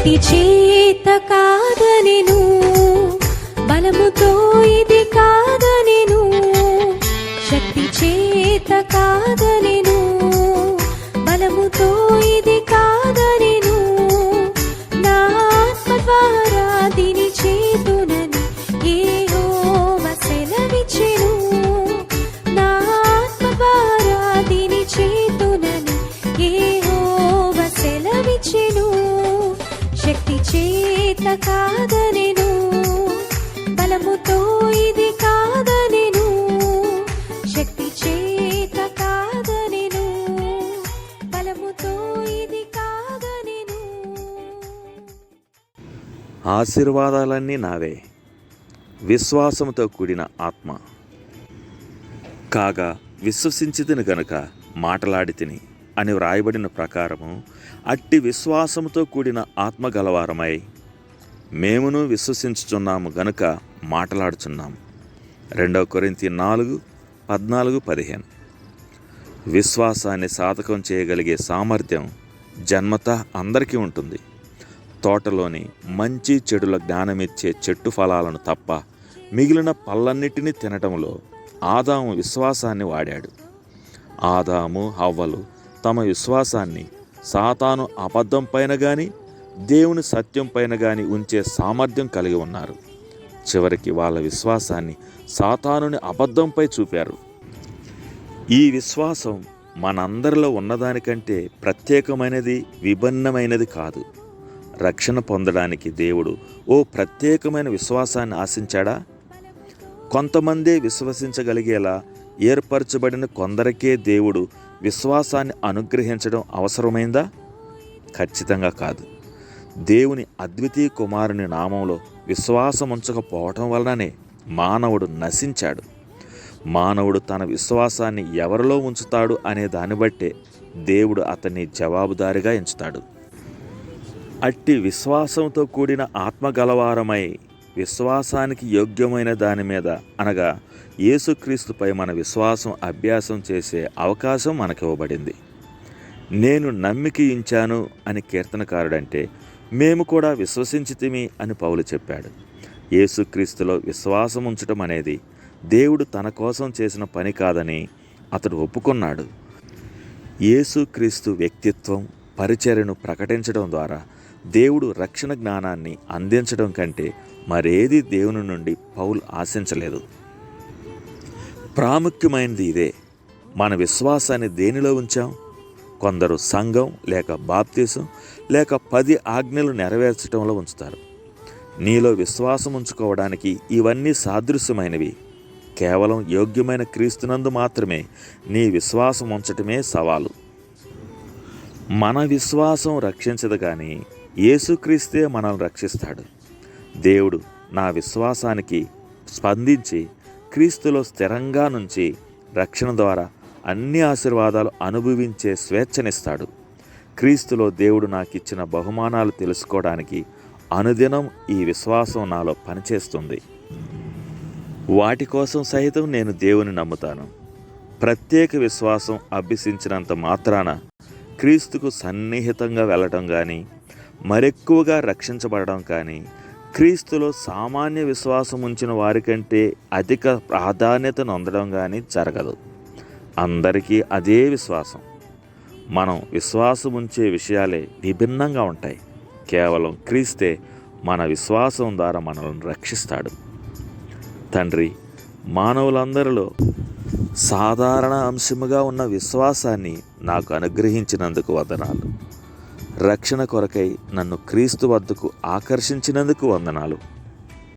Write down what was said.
శక్తి చేత కాదనెను, బలముతో ఇది కాదనెను. శక్తి చేత కాదనెను, బలముతో ఇది కాదనెను. నా ఆత్మ ద్వారా దీని చేతునని యెహోవా సెలవిచ్చెను. నా ఆత్మ ద్వారా దీని చేతునని యెహోవా సెలవిచ్చెను. శక్తి చేత కాదనెను, బలముతో ఇది కాదనెను. శక్తి చేత కాదనెను, బలముతో ఇది కాదనెను. ఆశీర్వాదాలన్నీ నావే, విశ్వాసముతో కూడిన ఆత్మ. కాగా విశ్వసించితిని గనుక మాటలాడితిని అని వ్రాయబడిన ప్రకారము అట్టి విశ్వాసముతో కూడిన ఆత్మ గలవారమై మేమును విశ్వసించుచున్నాము గనుక మాటలాడుచున్నాము. 2 కొరింథీ 4:14-15. విశ్వాసాన్ని సాధకం చేయగలిగే సామర్థ్యం జన్మత అందరికీ ఉంటుంది. తోటలోని మంచి చెడుల జ్ఞానమిచ్చే చెట్టు ఫలాలను తప్ప మిగిలిన పళ్ళన్నిటినీ తినటంలో ఆదాము విశ్వాసాన్ని వాడాడు. ఆదాము హవ్వలు తమ విశ్వాసాన్ని సాతాను అబద్ధం పైన కానీ దేవుని సత్యం పైన కానీ ఉంచే సామర్థ్యం కలిగి ఉన్నారు. చివరికి వాళ్ళ విశ్వాసాన్ని సాతానుని అబద్ధంపై చూపారు. ఈ విశ్వాసం మనందరిలో ఉన్నదానికంటే ప్రత్యేకమైనది, విభిన్నమైనది కాదు. రక్షణ పొందడానికి దేవుడు ఓ ప్రత్యేకమైన విశ్వాసాన్ని ఆశించాడా? కొంతమందే విశ్వసించగలిగేలా ఏర్పరచబడిన కొందరికే దేవుడు విశ్వాసాన్ని అనుగ్రహించడం అవసరమైందా? ఖచ్చితంగా కాదు. దేవుని అద్వితీయ కుమారుని నామంలో విశ్వాసం ఉంచకపోవటం వలననే మానవుడు నశించాడు. మానవుడు తన విశ్వాసాన్ని ఎవరిలో ఉంచుతాడు అనే దాన్ని బట్టే దేవుడు అతన్ని జవాబుదారీగా ఎంచుతాడు. అట్టి విశ్వాసంతో కూడిన ఆత్మ గలవారమై విశ్వాసానికి యోగ్యమైన దాని మీద అనగా యేసుక్రీస్తుపై మన విశ్వాసం అభ్యాసం చేసే అవకాశం మనకివ్వబడింది. నేను నమ్మికయించాను అని కీర్తనకారుడంటే మేము కూడా విశ్వసించితిమి అని పౌలు చెప్పాడు. యేసుక్రీస్తులో విశ్వాసం ఉంచటం అనేది దేవుడు తన కోసం చేసిన పని కాదని అతడు ఒప్పుకున్నాడు. యేసుక్రీస్తు వ్యక్తిత్వం, పరిచర్యను ప్రకటించడం ద్వారా దేవుడు రక్షణ జ్ఞానాన్ని అందించడం కంటే మరేది దేవుని నుండి పౌలు ఆశించలేదు. ప్రాముఖ్యమైనది ఇదే. మన విశ్వాసాన్ని దేనిలో ఉంచాం? కొందరు సంఘం లేక బాప్తీసం లేక 10 ఆజ్ఞలు నెరవేర్చడంలో ఉంచుతారు. నీలో విశ్వాసం ఉంచుకోవడానికి ఇవన్నీ సాదృశ్యమైనవి. కేవలం యోగ్యమైన క్రీస్తునందు మాత్రమే నీ విశ్వాసం ఉంచటమే సవాలు. మన విశ్వాసం రక్షించదు కానీ యేసుక్రీస్తే మనల్ని రక్షిస్తాడు. దేవుడు నా విశ్వాసానికి స్పందించి క్రీస్తులో స్థిరంగా నుంచి రక్షణ ద్వారా అన్ని ఆశీర్వాదాలు అనుభవించే స్వేచ్ఛనిస్తాడు. క్రీస్తులో దేవుడు నాకు ఇచ్చిన బహుమానాలు తెలుసుకోవడానికి అనుదినం ఈ విశ్వాసం నాలో పనిచేస్తుంది. వాటి కోసం సహితం నేను దేవుని నమ్ముతాను. ప్రత్యేక విశ్వాసం అభ్యసించినంత మాత్రాన క్రీస్తుకు సన్నిహితంగా వెళ్ళడం కానీ, మరెక్కువగా రక్షించబడడం కానీ, క్రీస్తులో సామాన్య విశ్వాసం ఉంచిన వారికంటే అధిక ప్రాధాన్యతను పొందడం కానీ జరగదు. అందరికీ అదే విశ్వాసం. మనం విశ్వాసం ఉంచే విషయాలే విభిన్నంగా ఉంటాయి. కేవలం క్రీస్తే మన విశ్వాసం ద్వారా మనల్ని రక్షిస్తాడు. తండ్రి, మానవులందరిలో సాధారణ అంశముగా ఉన్న విశ్వాసాన్ని నాకు అనుగ్రహించినందుకు వందనాలు. రక్షణ కొరకై నన్ను క్రీస్తు వద్దకు ఆకర్షించినందుకు వందనాలు.